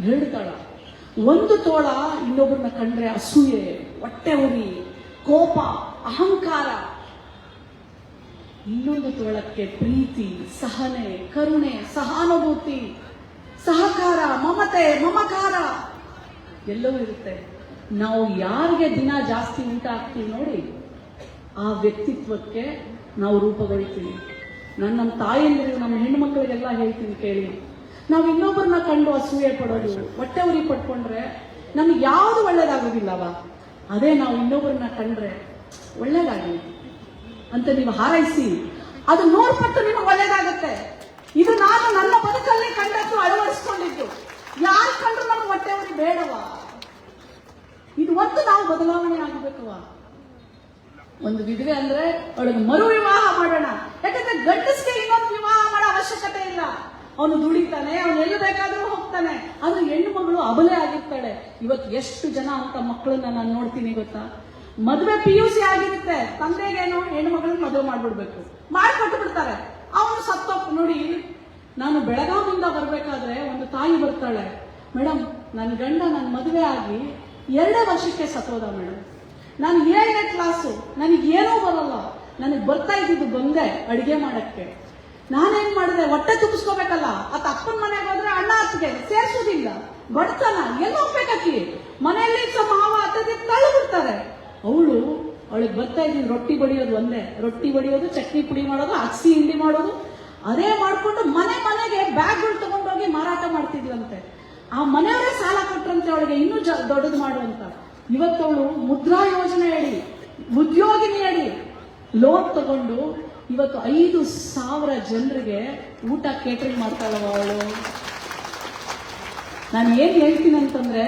[SPEAKER 1] 2 ತೋಳ. ಒಂದು ತೋಳ ಇನ್ನೊಬ್ಬರನ್ನ ಕಂಡ್ರೆ ಅಸೂಯೆ, ಹೊಟ್ಟೆ ಉರಿ, ಕೋಪ, ಅಹಂಕಾರ. ಇನ್ನೊಂದು ತೋಳಕ್ಕೆ ಪ್ರೀತಿ, ಸಹನೆ, ಕರುಣೆ, ಸಹಾನುಭೂತಿ, ಸಹಕಾರ, ಮಮತೆ, ಮಮಕಾರ ಎಲ್ಲವೂ ಇರುತ್ತೆ. ನಾವು ಯಾರಿಗೆ ದಿನ ಜಾಸ್ತಿ ಊಟ ಹಾಕ್ತೀವಿ ನೋಡಿ, ಆ ವ್ಯಕ್ತಿತ್ವಕ್ಕೆ ನಾವು ರೂಪುಗೊಳ್ತೀವಿ. ನಾನು ನಮ್ಮ ತಾಯಿಯಂದಿರು, ನಮ್ಮ ಹೆಣ್ಣು ಮಕ್ಕಳಿಗೆಲ್ಲ ಹೇಳ್ತೀನಿ ಕೇಳಿ, ನಾವು ಇನ್ನೊಬ್ಬರನ್ನ ಕಂಡು ಅಸೂಯೆ ಪಡೋದು, ಹೊಟ್ಟೆ ಉರಿ ಪಡ್ಕೊಂಡ್ರೆ ನಮ್ಗೆ ಯಾವುದು ಒಳ್ಳೇದಾಗೋದಿಲ್ಲವ. ಅದೇ ನಾವು ಇನ್ನೊಬ್ಬರನ್ನ ಕಂಡ್ರೆ ಒಳ್ಳೇದಾಗಲಿ ಅಂತ ನೀವು ಹಾರೈಸಿ, ಅದು ನೋಡ್ಪಟ್ಟು ನಿಮಗೆ ಒಳ್ಳೇದಾಗತ್ತೆ. ಇದು ನಾನು ನನ್ನ ಬದುಕಲ್ಲಿ ಕಂಡದ್ದು, ಅಳವಡಿಸ್ಕೊಂಡಿದ್ದು. ಯಾರು ಕಂಡ್ರು ನಮ್ಗೆ ಹೊಟ್ಟೆ ಉರಿ ಬೇಡವ. ಇದು ಒಂದು ನಾವು ಬದಲಾವಣೆ ಆಗಬೇಕವ. ಒಂದು ವಿಧವೆ ಅಂದ್ರೆ ಅವಳಿಗೆ ಮರು ವಿವಾಹ ಮಾಡೋಣ. ಯಾಕಂದ್ರೆ ಗಂಡಸ್ಗೆ ಇನ್ನೊಂದು ವಿವಾಹ ಮಾಡೋ ಅವಶ್ಯಕತೆ ಇಲ್ಲ. ಅವನು ದುಡಿತಾನೆ, ಅವನು ಎಲ್ಲಿ ಬೇಕಾದ್ರೂ ಹೋಗ್ತಾನೆ. ಆದ್ರೆ ಹೆಣ್ಣು ಮಗಳು ಅಬಲೆ ಆಗಿರ್ತಾಳೆ. ಇವತ್ತು ಎಷ್ಟು ಜನ ಅಂತ ಮಕ್ಕಳನ್ನ ನಾನು ನೋಡ್ತೀನಿ ಗೊತ್ತಾ? ಮದುವೆ PUC ಆಗಿರುತ್ತೆ, ತಂದೆಗೇನು ಹೆಣ್ಣು ಮಗಳನ್ನ ಮದುವೆ ಮಾಡ್ಬಿಡ್ಬೇಕು, ಮಾಡ್ಕೊಟ್ಟು ಬಿಡ್ತಾರೆ. ಅವನು ಸತ್ತೋಗ್ ನೋಡಿ. ನಾನು ಬೆಳಗಾವಿಯಿಂದ ಬರ್ಬೇಕಾದ್ರೆ ಒಂದು ತಾಯಿ ಬರ್ತಾಳೆ, ಮೇಡಮ್ ನನ್ನ ಗಂಡ ನನ್ನ ಮದುವೆ ಆಗಿ 2 ವರ್ಷಕ್ಕೆ ಸತ್ತೋದ ಮೇಡಮ್. ನಾನು 7ನೇ ಕ್ಲಾಸು, ನನಗೇನೂ ಬರಲ್ಲ, ನನಗೆ ಬರ್ತಾ ಇದ್ದಿದ್ದು ಬಂದೆ ಅಡಿಗೆ ಮಾಡಕ್ಕೆ. ನಾನೇನ್ ಮಾಡಿದೆ, ಹೊಟ್ಟೆ ತುಂಬಿಸ್ಕೋಬೇಕಲ್ಲ. ಆತ ಅಪ್ಪನ ಮನೆಗೆ ಹೋದ್ರೆ ಅಣ್ಣ ಅತ್ತಿಗೆ ಸೇರ್ಸೋದಿಲ್ಲ, ಬಡತನ ಎಲ್ಲ ಹೋಗ್ಬೇಕಾಕಿ ಮನೆಯಲ್ಲಿ ಮಾವ ಅತ್ತದಿ ತಳ್ಳು ಬಿಡ್ತಾರೆ. ಅವಳಿಗೆ ಬರ್ತಾ ಇದ್ದೀನಿ ರೊಟ್ಟಿ ಬಡಿಯೋದು ಒಂದೇ, ರೊಟ್ಟಿ ಬಡಿಯೋದು, ಚಟ್ನಿ ಪುಡಿ ಮಾಡೋದು, ಅಕ್ಸಿ ಹಿಂಡಿ ಮಾಡೋದು, ಅದೇ ಮಾಡ್ಕೊಂಡು ಮನೆಗೆ ಬ್ಯಾಗ್ಗಳು ತಗೊಂಡೋಗಿ ಮಾರಾಟ ಮಾಡ್ತಿದ್ವಂತೆ. ಆ ಮನೆಯವರೇ ಸಾಲ ಕೊಟ್ರಂತೆ ಅವಳಿಗೆ ಇನ್ನೂ ದೊಡ್ಡದು ಮಾಡುವಂತ. ಇವತ್ತವಳು ಮುದ್ರಾ ಯೋಜನೆ ಅಡಿ, ಉದ್ಯೋಗಿನಿ ಅಡಿ ಲೋನ್ ತಗೊಂಡು ಇವತ್ತು 5,000 ಜನರಿಗೆ ಊಟ ಕೇಟರಿಂಗ್ ಮಾಡ್ತಾಳವ ಅವಳು. ನಾನು ಏನ್ ಹೇಳ್ತೀನಿ ಅಂತಂದ್ರೆ,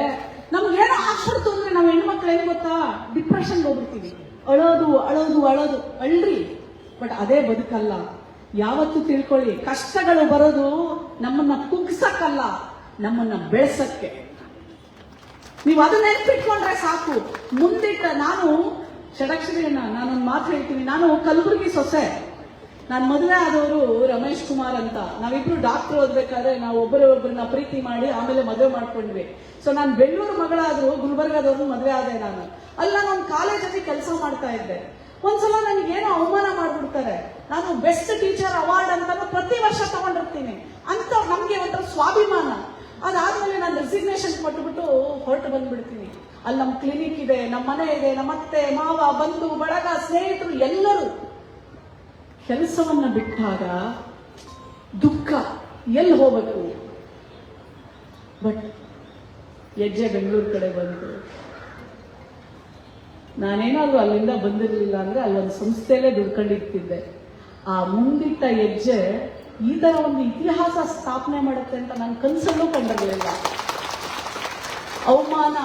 [SPEAKER 1] ನಮ್ಗೇನೋ ಆಗ್ಬಿಡ್ತು ಅಂದ್ರೆ ನಾವು ಹೆಣ್ಮಕ್ಳು ಏನ್ ಗೊತ್ತಾ, ಡಿಪ್ರೆಷನ್ಗೆ ಹೋಗ್ಬಿಡ್ತೀವಿ. ಅಳೋದು ಅಳೋದು ಅಳೋದು, ಅಳ್ರಿ. ಬಟ್ ಅದೇ ಬದುಕಲ್ಲ. ಯಾವತ್ತೂ ತಿಳ್ಕೊಳ್ಳಿ, ಕಷ್ಟಗಳು ಬರೋದು ನಮ್ಮನ್ನ ಕುಗ್ಸಕ್ಕಲ್ಲ, ನಮ್ಮನ್ನ ಬೆಳೆಸಕ್ಕೆ. ನೀವು ಅದನ್ನ ನೆನ್ಪಿಟ್ಕೊಂಡ್ರೆ ಸಾಕು. ಮುಂದಿಟ್ಟ ನಾನು ಷಡಕ್ಷರಿಯನ್ನ ನಾನೊಂದು ಮಾತು ಹೇಳ್ತೀನಿ. ನಾನು ಕಲಬುರಗಿ ಸೊಸೆ. ನಾನು ಮದುವೆ ಆದವರು ರಮೇಶ್ ಕುಮಾರ್ ಅಂತ. ನಾವಿಬ್ರು ಡಾಕ್ಟರ್ ಓದ್ಬೇಕಾದ್ರೆ ನಾವು ಒಬ್ಬರನ್ನ ಪ್ರೀತಿ ಮಾಡಿ ಆಮೇಲೆ ಮದುವೆ ಮಾಡ್ಕೊಂಡ್ವಿ. ಸೊ ನಾನು ಬೆಂಗಳೂರು ಮಗಳಾದ್ರು ಗುಲ್ಬರ್ಗಾದವ್ರು ಮದುವೆ ಆದೆ. ನಾನು ಅಲ್ಲಿ ನಾನು ಒಂದು ಕಾಲೇಜಲ್ಲಿ ಕೆಲಸ ಮಾಡ್ತಾ ಇದ್ದೆ. ಒಂದ್ಸಲ ನನಗೇನೋ ಅವಮಾನ ಮಾಡ್ಬಿಡ್ತಾರೆ. ನಾನು ಬೆಸ್ಟ್ ಟೀಚರ್ ಅವಾರ್ಡ್ ಅಂತ ಪ್ರತಿ ವರ್ಷ ತಗೊಂಡಿರ್ತೀನಿ ಅಂತ ನಮ್ಗೆ ಒಂಥರ ಸ್ವಾಭಿಮಾನ. ಅದಾದ್ಮೇಲೆ ನಾನು ರೆಸಿಗ್ನೇಷನ್ ಕೊಟ್ಬಿಟ್ಟು ಹೊರಟು ಬಂದ್ಬಿಡ್ತೀನಿ. ಅಲ್ಲಿ ನಮ್ಮ ಕ್ಲಿನಿಕ್ ಇದೆ, ನಮ್ಮ ಮನೆ ಇದೆ, ನಮ್ಮ ಅತ್ತೆ ಮಾವ ಬಂಧು ಬಳಗ ಸ್ನೇಹಿತರು ಎಲ್ಲರೂ. ಕೆಲಸವನ್ನ ಬಿಟ್ಟಾಗ ದುಃಖ, ಎಲ್ಲಿ ಹೋಗ್ಬೇಕು? ಬಟ್ ಹೆಜ್ಜೆ ಬೆಂಗಳೂರು ಕಡೆ ಬಂತು. ನಾನೇನಾದ್ರೂ ಅಲ್ಲಿಂದ ಬಂದಿರಲಿಲ್ಲ ಅಂದ್ರೆ ಅಲ್ಲೊಂದು ಸಂಸ್ಥೆಯಲ್ಲೇ ದುಡ್ಕೊಂಡಿರ್ತಿದ್ದೆ. ಆ ಮುಂದಿಟ್ಟ ಹೆಜ್ಜೆ ಈ ತರ ಒಂದು ಇತಿಹಾಸ ಸ್ಥಾಪನೆ ಮಾಡುತ್ತೆ ಅಂತ ನಾನು ಕನಸಲ್ಲೂ ಕಂಡಿರಲಿಲ್ಲ. ಅವಮಾನ,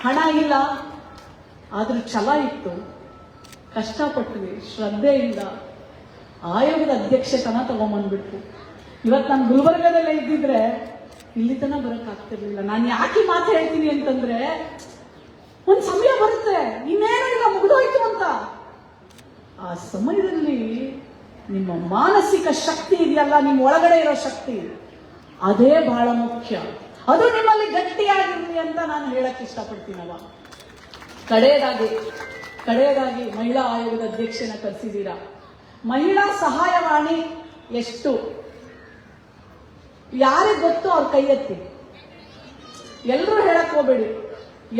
[SPEAKER 1] ಹಣ ಇಲ್ಲ, ಆದ್ರೂ ಛಲ ಇತ್ತು, ಕಷ್ಟಪಟ್ವಿ, ಶ್ರದ್ಧೆಯಿಂದ ಆಯೋಗದ ಅಧ್ಯಕ್ಷತನ ತಗೊಂಡ್ಬಂದ್ಬಿಟ್ಟು ಇವತ್ತು ನಾನು ಗುಲ್ಬರ್ಗದಲ್ಲೇ ಇದ್ದಿದ್ರೆ ಇಲ್ಲಿ ತನಕ ಬರಕ್ಕಾಗ್ತಿರ್ಲಿಲ್ಲ. ನಾನು ಯಾಕೆ ಮಾತು ಹೇಳ್ತೀನಿ ಅಂತಂದ್ರೆ, ಒಂದ್ ಸಮಯ ಬರುತ್ತೆ ಇನ್ನೇನು ಇಲ್ಲ ಮುಗಿದೋಯ್ತು ಅಂತ. ಆ ಸಮಯದಲ್ಲಿ ನಿಮ್ಮ ಮಾನಸಿಕ ಶಕ್ತಿ ಇದೆಯಲ್ಲ, ನಿಮ್ಮ ಒಳಗಡೆ ಇರೋ ಶಕ್ತಿ, ಅದೇ ಬಹಳ ಮುಖ್ಯ. ಅದು ನಿಮ್ಮಲ್ಲಿ ಗಟ್ಟಿಯಾಗಿರ್ಲಿ ಅಂತ ನಾನು ಹೇಳಕ್ ಇಷ್ಟಪಡ್ತೀನವ. ಕಡೆಯದಾಗಿ ಮಹಿಳಾ ಆಯೋಗದ ಅಧ್ಯಕ್ಷನ ಕರೆಸಿದ್ದೀರಾ. ಮಹಿಳಾ ಸಹಾಯವಾಣಿ ಎಷ್ಟು ಯಾರಿಗೆ ಗೊತ್ತು ಅವ್ರ ಕೈ ಎತ್ತಿ. ಎಲ್ಲರೂ ಹೇಳಕ್ ಹೋಗ್ಬೇಡಿ.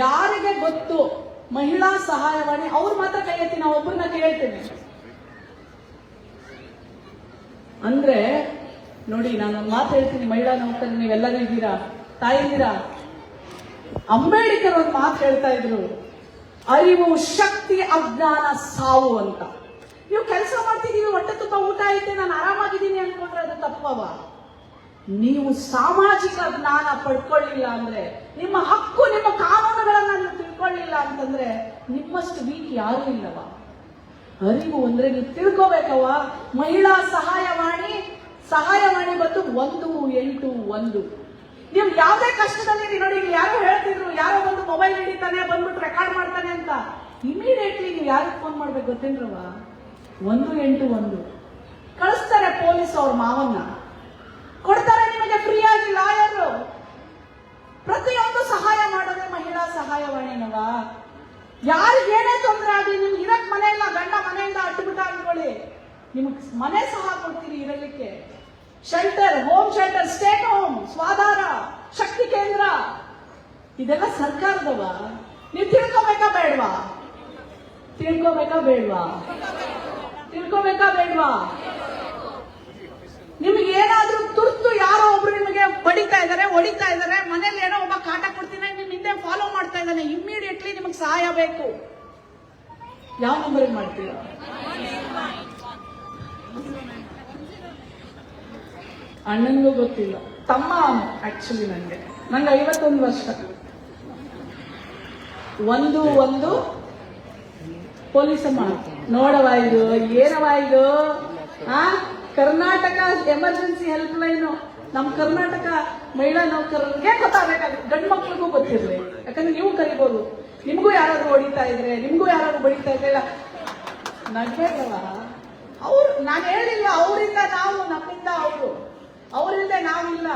[SPEAKER 1] ಯಾರಿಗೆ ಗೊತ್ತು ಮಹಿಳಾ ಸಹಾಯವಾಣಿ ಅವ್ರು ಮಾತ್ರ ಕೈ ಎತ್ತಿ. ನಾವು ಒಬ್ಬರನ್ನ ಕೇಳ್ತೇನೆ. ಅಂದ್ರೆ ನೋಡಿ, ನಾನು ಮಾತು ಹೇಳ್ತೀನಿ, ಮಹಿಳಾ ನೌಕರ ನೀವೆಲ್ಲರೂ ಇದ್ದೀರಾ, ತಾಯಿದ್ದೀರಾ. ಅಂಬೇಡ್ಕರ್ ಒಂದು ಮಾತು ಹೇಳ್ತಾ ಇದ್ರು, ಅರಿವು ಶಕ್ತಿ, ಅಜ್ಞಾನ ಸಾವು ಅಂತ. ನೀವು ಕೆಲಸ ಮಾಡ್ತಿದೀವಿ, ಹೊಟ್ಟೆ ತುಂಬ ಊಟ ಐತೆ, ನಾನು ಆರಾಮಾಗಿದ್ದೀನಿ ಅನ್ಕೊಂಡ್ರೆ ಅದು ತಪ್ಪವ. ನೀವು ಸಾಮಾಜಿಕ ಜ್ಞಾನ ಪಡ್ಕೊಳ್ಳಿಲ್ಲ ಅಂದ್ರೆ, ನಿಮ್ಮ ಹಕ್ಕು, ನಿಮ್ಮ ಕಾನೂನುಗಳನ್ನ ನೀವು ತಿಳ್ಕೊಳ್ಳಿಲ್ಲ ಅಂತಂದ್ರೆ ನಿಮ್ಮಷ್ಟು ವೀಕ್ ಯಾರೂ ಇಲ್ಲವ. ಅರಿವು ಅಂದ್ರೆ ನೀವು ತಿಳ್ಕೋಬೇಕವ. ಮಹಿಳಾ ಸಹಾಯವಾಣಿ ಬಂದು 181. ನೀವು ಯಾವುದೇ ಕಷ್ಟದಲ್ಲಿ ನೋಡಿ, ಯಾರೋ ಹೇಳ್ತಿದ್ರು, ಯಾರೋ ಒಂದು ಮೊಬೈಲ್ ಹಿಡಿತಾನೆ ಬಂದ್ಬಿಟ್ಟು ರೆಕಾರ್ಡ್ ಮಾಡ್ತಾನೆ ಅಂತ, ಇಮಿಡಿಯೇಟ್ಲಿ ನೀವು ಯಾರಿಗೆ ಫೋನ್ ಮಾಡ್ಬೇಕು ಗೊತ್ತೇನ್ರವ? 181 ಕಳಿಸ್ತಾರೆ. ಪೊಲೀಸ್ ಅವ್ರ ಮಾವನ್ನ ಕೊಡ್ತಾರೆ ನಿಮಗೆ ಫ್ರೀ ಆಗಿ ಲಾಯರ್. ಪ್ರತಿಯೊಂದು ಸಹಾಯ ಮಾಡೋದೇ ಮಹಿಳಾ ಸಹಾಯವಾಣಿನವ. ಯಾರಿಗೇನೇ ತೊಂದರೆ ಆಗಲಿ, ನಿಮ್ಗೆ ಇರಕ್ ಮನೆ ಇಲ್ಲ, ಗಂಡ ಮನೆಯಿಂದ ಅಡ್ಡುಬಿಟ್ಟ ಅನ್ಕೊಳ್ಳಿ, ನಿಮ್ಗೆ ಮನೆ ಸಹ ಕೊಡ್ತೀರಿ ಇರಲಿಕ್ಕೆ. Shelter, home shelter, state home, Swadhar, Shakti Kendra, ಇದೆಲ್ಲ ಸರ್ಕಾರದವ. ನೀವು ತಿಳ್ಕೋಬೇಕಾ ಬೇಡ್ವಾ? ನಿಮ್ಗೆ ಏನಾದ್ರೂ ತುರ್ತು ಯಾರೋ ಒಬ್ರು ನಿಮಗೆ ಹೊಡಿತಾ ಇದಾರೆ, ಮನೇಲಿ ಏನೋ ಒಬ್ಬ ಕಾಟ ಕೊಡ್ತೀನಿ, ನಿಮ್ ಹಿಂದೆ ಫಾಲೋ ಮಾಡ್ತಾ ಇದ್ದಾನೆ, ಇಮ್ಮಿಡಿಯೇಟ್ಲಿ ನಿಮಗೆ ಸಹಾಯ ಬೇಕು. ಯಾವ ನಂಬರ್ ಮಾಡ್ತೀರಾ? ಅಣ್ಣನಿಗೂ ಗೊತ್ತಿಲ್ಲ, ತಮ್ಮ ಆಕ್ಚುಲಿ ನಂಗೆ 51 ವರ್ಷ. 1 ಪೊಲೀಸಮ್ಮ ನೋಡವ, ಇದು ಏನವ ಇದು? Karnataka emergency help line. ನಮ್ಮ ಕರ್ನಾಟಕ ಮಹಿಳಾ ನೌಕರರಿಗೆ ಗೊತ್ತಾಗಬೇಕಾಗುತ್ತೆ, ಗಂಡು ಮಕ್ಳಿಗೂ ಗೊತ್ತಿರಲಿ. ಯಾಕಂದ್ರೆ ನೀವು ಕರಿಬಹುದು, ನಿಮ್ಗೂ ಯಾರಾದ್ರೂ ಹೊಡಿತಾ ಇದ್ರೆ, ನಿಮ್ಗೂ ಯಾರಾದ್ರೂ ಬಡಿತಾ ಇದ್ರೆ ನಗ್ಬೇಕವ. ಅವ್ರು, ನಾನು ಹೇಳಿಲ್ಲ ಅವರಿಂದ ನಾವು, ನಮ್ಮಿಂದ ಅವರು, ಅವರಿಂದ ನಾವಿಲ್ಲ.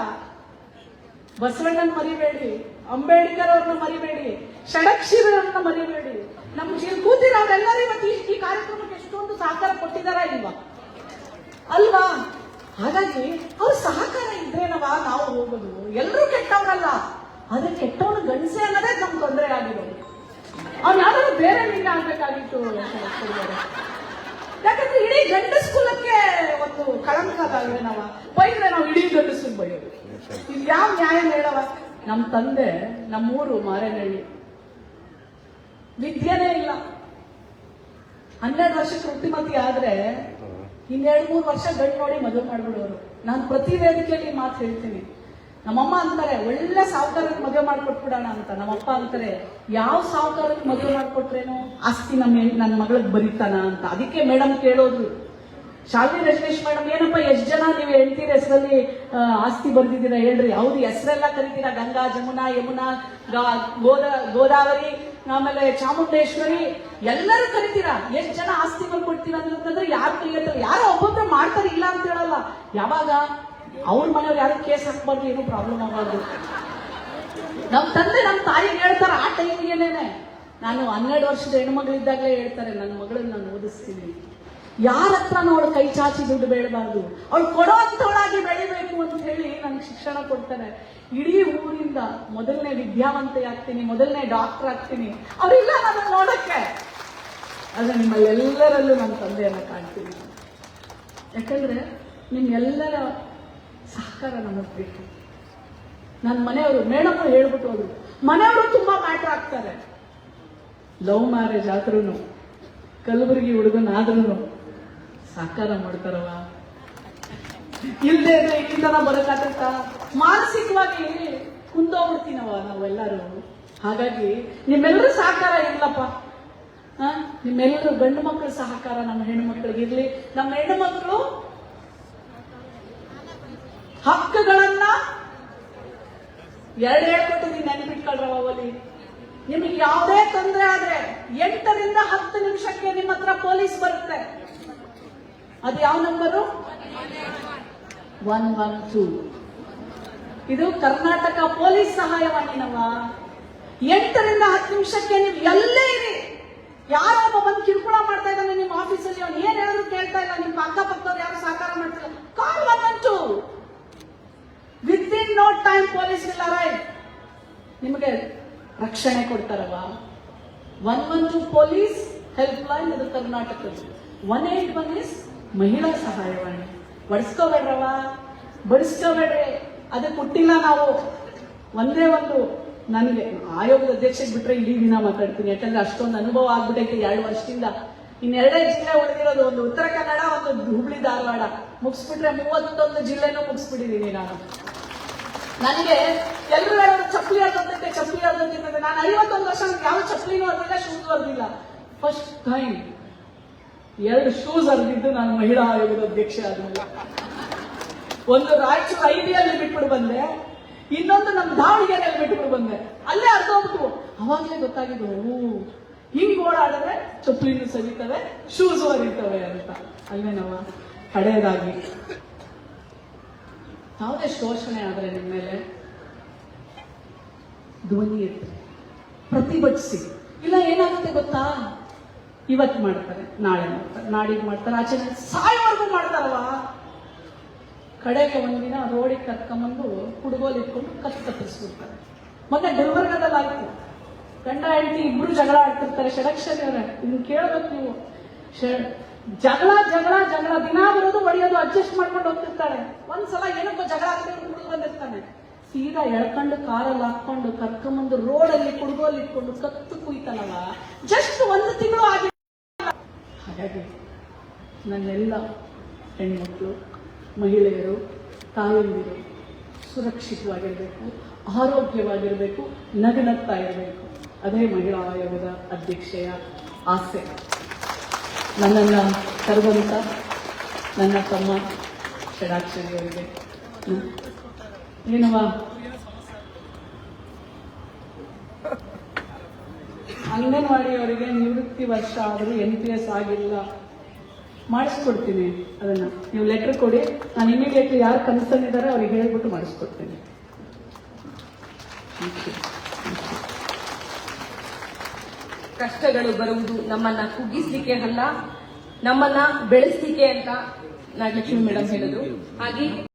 [SPEAKER 1] ಬಸವಣ್ಣನ ಮರಿಬೇಡಿ, ಅಂಬೇಡ್ಕರ್ ಅವ್ರನ್ನ ಮರಿಬೇಡಿ, ಷಡಕ್ಷರವ್ರನ್ನ ಮರಿಬೇಡಿ. ನಮ್ಮ ಕೂತಿರೋರೆಲ್ಲರೂ ಇವತ್ತು ಈ ಕಾರ್ಯಕ್ರಮಕ್ಕೆ ಎಷ್ಟೊಂದು ಸಹಕಾರ ಕೊಟ್ಟಿದಾರ ಅಲ್ವಾ? ಹಾಗಾಗಿ ಅವ್ರ ಸಹಕಾರ ಇದ್ರೇನವ ನಾವು ಹೋಗೋದು. ಎಲ್ಲರೂ ಕೆಟ್ಟವ್ರಲ್ಲ, ಆದ್ರೆ ಕೆಟ್ಟವನು ಗಂಡಸೆ ಅನ್ನೋದೇ ನಮ್ಗೆ ತೊಂದರೆ ಆಗಿರೋದು. ಅವ್ನು ಯಾವ್ದಾದ್ರು ಬೇರೆ ಲಿಂಗ ಆಗ್ಬೇಕಾಗಿತ್ತು. ಯಾಕಂದ್ರೆ ಇಡೀ ಗಂಡಸ ಕುಲಕ್ಕೆ ಒಂದು ಕಳಂಕದಾಗಿದೆ. ಬೈದ್ರೆ ನಾವು ಇಡೀ ಗಂಡಸರು ಬೈಯೋದು. ಇದು ಯಾವ ನ್ಯಾಯ ಹೇಳವ? ನಮ್ಮ ತಂದೆ, ನಮ್ಮೂರು ಮಾರೇನಹಳ್ಳಿ, ವಿದ್ಯೆನೇ ಇಲ್ಲ. 12 ವರ್ಷಕ್ಕೆ ವೃತ್ತಿಮತಿ ಆದ್ರೆ 2-3 ವರ್ಷ ಗಂಡು ನೋಡಿ ಮದುವೆ ಮಾಡ್ಬಿಡೋರು. ನಾನು ಪ್ರತಿ ವೇದಿಕೆಯಲ್ಲಿ ಮಾತು ಹೇಳ್ತೀನಿ. ನಮ್ಮಮ್ಮ ಅಂತಾರೆ, ಒಳ್ಳೆ ಸಾಹುಕಾರಕ್ಕೆ ಮದುವೆ ಮಾಡ್ಕೊಟ್ಬಿಡೋಣ ಅಂತ. ನಮ್ಮಪ್ಪ ಅಂತಾರೆ, ಯಾವ ಸಾಹುಕಾರಕ್ಕೆ ಮದುವೆ ಮಾಡ್ಕೊಟ್ರೇನು ಆಸ್ತಿ ನನ್ನ ಮಗಳಿಗೆ ಬರೀತಾನ ಅಂತ. ಅದಕ್ಕೆ ಮೇಡಮ್ ಕೇಳೋದು, ಶಾಲಿನಿ ರಜನೀಶ್ ಮೇಡಮ್, ಏನಪ್ಪ ಎಷ್ಟು ಜನ ನೀವು ಹೇಳ್ತೀರಿ ಹೆಸರಲ್ಲಿ ಆಸ್ತಿ ಬರ್ದಿದ್ದೀರಾ ಹೇಳ್ರಿ. ಹೌದು, ಹೆಸರೆಲ್ಲ ಕರಿತೀರಾ, ಗಂಗಾ, ಜಮುನಾ, ಯಮುನಾ, ಗೋದಾವರಿ, ಆಮೇಲೆ ಚಾಮುಂಡೇಶ್ವರಿ, ಎಲ್ಲರೂ ಕರಿತೀರಾ. ಎಷ್ಟು ಜನ ಆಸ್ತಿ ಬರ್ಕೊಡ್ತೀರಾ ಅಂತಂದ್ರೆ ಯಾರು ಕಲಿಯತ್ತಾರೆ? ಯಾರೋ ಒಬ್ಬೊಬ್ಬರು ಮಾಡ್ತಾರೆ, ಇಲ್ಲ ಅಂತ ಹೇಳಲ್ಲ. ಯಾವಾಗ ಅವ್ರ ಮನೆಯವ್ರು ಯಾರು ಕೇಸ್ ಹಾಕ್ಬಾರ್ದು, ಏನೂ ಪ್ರಾಬ್ಲಮ್ ಆಗಬಾರ್ದು. ನಮ್ಮ ತಂದೆ ನಮ್ಮ ತಾಯಿಗೆ ಹೇಳ್ತಾರ, ಆ ಟೈಮಿಗೇನೆ ನಾನು 12 ವರ್ಷದ ಹೆಣ್ಮಗಳಿದ್ದಾಗಲೇ ಹೇಳ್ತಾರೆ ನನ್ನ ಮಗಳನ್ನ ನಾನು ಓದಿಸ್ತೀನಿ. ಯಾರ ಹತ್ರನೂ ಅವಳು ಕೈ ಚಾಚಿ ದುಡ್ಡು ಬೇಡಬಾರ್ದು, ಅವಳು ಕೊಡೋ ಅಂಥವಳಾಗಿ ಬೆಳಿಬೇಕು ಅಂತ ಹೇಳಿ ನನಗೆ ಶಿಕ್ಷಣ ಕೊಡ್ತಾರೆ. ಇಡೀ ಊರಿಂದ ಮೊದಲನೇ ವಿದ್ಯಾವಂತೆ ಆಗ್ತೀನಿ, ಮೊದಲನೇ ಡಾಕ್ಟರ್ ಆಗ್ತೀನಿ, ಅವರಿಲ್ಲ ನನ್ನ ನೋಡಕ್ಕೆ. ಆದ್ರೆ ನಿಮ್ಮಲ್ಲೆಲ್ಲರಲ್ಲೂ ನನ್ನ ತಂದೆಯನ್ನ ಕಾಣ್ತೀನಿ. ಯಾಕಂದ್ರೆ ನಿಮ್ಮೆಲ್ಲರ ಸಹಕಾರ ನಮಗ್ ಬೇಕು. ನನ್ನ ಮನೆಯವರು ಮೇಡಮ್ ಹೇಳ್ಬಿಟ್ಟು ಹೋದ್ರು, ಮನೆಯವರು ತುಂಬಾ ಮ್ಯಾಟರ್ ಆಗ್ತಾರೆ. ಲವ್ ಮ್ಯಾರೇಜ್ ಆದ್ರೂ ಕಲಬುರಗಿ ಹುಡುಗನಾದ್ರೂ ಸಾಕಾರ ಮಾಡ್ತಾರವ. ಇಲ್ಲದೆ ಈ ತರ ಬರಕಾಗತ್ತ, ಮಾನಸಿಕವಾಗಿ ಕುಂದೋಗ್ಬಿಡ್ತೀನವ ನಾವೆಲ್ಲರೂ. ಹಾಗಾಗಿ ನಿಮ್ಮೆಲ್ಲರೂ ಸಹಕಾರ ಇರ್ಲಪ್ಪ. ನಿಮ್ಮೆಲ್ಲರೂ ಗಂಡು ಮಕ್ಕಳ ಸಹಕಾರ ನಮ್ಮ ಹೆಣ್ಣು ಮಕ್ಕಳಿಗೆ ಇರ್ಲಿ. ನಮ್ಮ ಹೆಣ್ಣು ಮಕ್ಕಳು ಹಕ್ಕುಗಳನ್ನ ಹೇಳ್ಕೊಟ್ಟಿದ್ದೀನಿ, ನೆನಪಿಟ್ಕೊಳ್ರವ. ಅವಲಿ ನಿಮಗೆ ಯಾವುದೇ ತೊಂದರೆ ಆದ್ರೆ 8 ರಿಂದ 10 ನಿಮಿಷಕ್ಕೆ ನಿಮ್ಮ ಹತ್ರ ಪೊಲೀಸ್ ಬರುತ್ತೆ. ಅದು ಯಾವ ನಂಬರು? 112. ಇದು ಕರ್ನಾಟಕ ಪೊಲೀಸ್ ಸಹಾಯವಾಣಿನವ. 8 ರಿಂದ 10 ನಿಮಿಷಕ್ಕೆ ನೀವು ಎಲ್ಲೇ ಇರಿ, ಯಾರೊಬ್ಬ ಬಂದು ಕಿರುಕುಳ ಮಾಡ್ತಾ ಇದ್ದಾನೆ ನಿಮ್ಮ ಆಫೀಸಲ್ಲಿ, ಅವ್ನು ಏನ್ ಹೇಳಿದ್ರು ಕೇಳ್ತಾ ಇಲ್ಲ, ನಿಮ್ಮ ಅಕ್ಕಪಕ್ಕದವ್ರು ಯಾರು ಸಹಕಾರ ಮಾಡ್ತಿಲ್ಲ, call 112. Within no time police will arrive. ನಿಮಗೆ ರಕ್ಷಣೆ ಕೊಡ್ತಾರವ. 112 ಪೊಲೀಸ್ ಹೆಲ್ಪ್ ಲೈನ್ ಇದು ಕರ್ನಾಟಕದ್ದು. 181 ಇಸ್ ಮಹಿಳಾ ಸಹಾಯವಾಣಿ. ಬಡಿಸ್ಕೋಬೇಡ್ರವ, ಬಡಿಸ್ಕೋಬೇಡ್ರಿ. ಅದಕ್ಕೆ ಹುಟ್ಟಿಲ್ಲ ನಾವು. ಒಂದೇ ಒಂದು ನನಗೆ ಆಯೋಗದ ಅಧ್ಯಕ್ಷಕ್ಕೆ ಬಿಟ್ರೆ ಇಡೀ ದಿನ ಮಾತಾಡ್ತೀನಿ. ಯಾಕಂದ್ರೆ ಅಷ್ಟೊಂದು ಅನುಭವ ಆಗ್ಬಿಟ್ಟೈತೆ 2 ವರ್ಷದಿಂದ. ಇನ್ನೆರಡೇ ಜಿಲ್ಲೆ ಉಳಿದಿರೋದು, ಒಂದು ಉತ್ತರ ಕನ್ನಡ, ಒಂದು ಹುಬ್ಳಿ ಧಾರವಾಡ. ಮುಗಿಸ್ಬಿಟ್ರೆ 31 ಜಿಲ್ಲೆನೂ ಮುಗಿಸ್ಬಿಟ್ಟಿದ್ದೀನಿ ನಾನು. ನನಗೆ ಎಲ್ಲರೂ ಹೇಳೋದು ಚಪ್ಪಲಿ ಆಡ್ತಂತೆ, ಚಪ್ಪಲಿ ಆಡ್ತಂತೆ. ನಾನು 51 ವರ್ಷ ಯಾವ ಚಪ್ಪಲಿನೂ ಅರ್ದಿಲ್ಲ, ಶೂಸ್ ಅರ್ದಿಲ್ಲ. ಫಸ್ಟ್ ಟೈಮ್ 2 ಶೂಸ್ ಅರ್ದಿದ್ದು ನಾನು ಮಹಿಳಾ ಆಯೋಗದ ಅಧ್ಯಕ್ಷೆ ಆದ್ಮೇಲೆ. ಒಂದು ರಾಯಚೂರು ಐಬಿಯಲ್ಲಿ ಬಿಟ್ಬಿಟ್ಟು ಬಂದೆ, ಇನ್ನೊಂದು ನಮ್ಮ ದಾವಣಗೆರೆಯಲ್ಲಿ ಬಿಟ್ಬಿಟ್ಟು ಬಂದೆ. ಅಲ್ಲೇ ಅರ್ಧೋಗ್ಬಿಟ್ಟು ಅವಾಗಲೇ ಗೊತ್ತಾಗಿದ್ದು, ಹಿಂಗ್ ಓಡಾಡಿದ್ರೆ ಚಪ್ಪಲಿನೂ ಸರಿತವೆ, ಶೂಸು ಅರಿತವೆ ಅಂತ. ಅಲ್ಲೇ ನಾವು ಕಡೆಯದಾಗಿ ಯಾವುದೇ ಶೋಷಣೆ ಆದ್ರೆ ನಿಮ್ಮ ಮೇಲೆ ಧ್ವನಿ ಎತ್ತಿ ಪ್ರತಿಭಟಿಸಿ. ಇಲ್ಲ ಏನಾಗುತ್ತೆ ಗೊತ್ತಾ, ಇವತ್ತು ಮಾಡ್ತಾರೆ, ನಾಳೆ ಮಾಡ್ತಾರೆ, ನಾಡಿಗೆ ಮಾಡ್ತಾರೆ, ಆಚೆ ಸಾಯೋವರೆಗೂ ಮಾಡ್ತಾರವ. ಕಡೆಗೆ ಒಂದಿನ ರೋಡಿಗೆ ಕರ್ಕೊಂಬಂದು ಕುಡುಗೋಲು ಇಟ್ಕೊಂಡು ಕತ್ತರಿಸ್ಬಿಡ್ತಾರೆ. ಮತ್ತೆ ಗುಲ್ಬರ್ಗದಲ್ಲಿ ಆಯ್ತು, ಗಂಡ ಹೆಂಡತಿ ಇಬ್ರು ಜಗಳ ಆಡ್ತಿರ್ತಾರೆ. ಷಡಕ್ಷರಿ ಅವರೇ ಇದನ್ನ ಕೇಳಬೇಕು ನೀವು. ಜಗಳ ಜಗಳ ಜಗಳ ದಿನ ಬರೋದು, ಹೊಡೆಯೋದು, ಅಡ್ಜಸ್ಟ್ ಮಾಡ್ಕೊಂಡು ಹೋಗ್ತಿರ್ತಾಳೆ. ಒಂದ್ಸಲ ಏನಪ್ಪ ಜಗಳ ಆಗ್ತದೆ ಹುಡುಗ ಬಂದಿರ್ತಾನೆ, ಸೀದಾ ಎಳ್ಕೊಂಡು ಕಾರಲ್ಲಿ ಹಾಕೊಂಡು ಕರ್ಕೊಂಬಂದು ರೋಡಲ್ಲಿ ಕುಡುಗೋಲು ಇಟ್ಕೊಂಡು ಕತ್ತು ಕುಯ್ತಾನವ. ಜಸ್ಟ್ 1 ತಿಂಗಳು ಆಗಿ. ಹಾಗಾಗಿ ನನ್ನೆಲ್ಲ ಹೆಣ್ಮಕ್ಳು, ಮಹಿಳೆಯರು, ತಾಯಂದಿರು ಸುರಕ್ಷಿತವಾಗಿರ್ಬೇಕು, ಆರೋಗ್ಯವಾಗಿರ್ಬೇಕು, ನಗನಗ್ತಾ ಇರಬೇಕು. ಅದೇ ಮಹಿಳಾ ಆಯೋಗದ ಅಧ್ಯಕ್ಷೆಯ ಆಸೆ. ನನ್ನನ್ನು ಕರೆದಂತ ನನ್ನ ತಮ್ಮ ಷಡಾಕ್ಷರಿಯವರಿಗೆ ಏನವ ಅಂಗನವಾಡಿಯವರಿಗೆ ನಿವೃತ್ತಿ ವರ್ಷ ಆದರೂ NPS ಆಗಿಲ್ಲ, ಮಾಡಿಸ್ಕೊಡ್ತೀನಿ. ಅದನ್ನ ನೀವು ಲೆಟರ್ ಕೊಡಿ, ನಾನು ಇಮಿಡಿಯೇಟ್ಲಿ ಯಾರು ಕನ್ಸರ್ನ್ ಇದ್ದಾರೆ ಅವ್ರಿಗೆ ಹೇಳ್ಬಿಟ್ಟು ಮಾಡಿಸ್ಕೊಡ್ತೀನಿ.
[SPEAKER 2] ಕಷ್ಟಗಳು ಬರುವುದು ನಮ್ಮನ್ನ ಕುಗ್ಗಿಸ್ಲಿಕ್ಕೆ ಅಲ್ಲ, ನಮ್ಮನ್ನ ಬೆಳೆಸ್ಲಿಕ್ಕೆ ಅಂತ ನಾಗಲಕ್ಷ್ಮಿ ಮೇಡಮ್ ಹೇಳಿದ್ರು. ಹಾಗೆ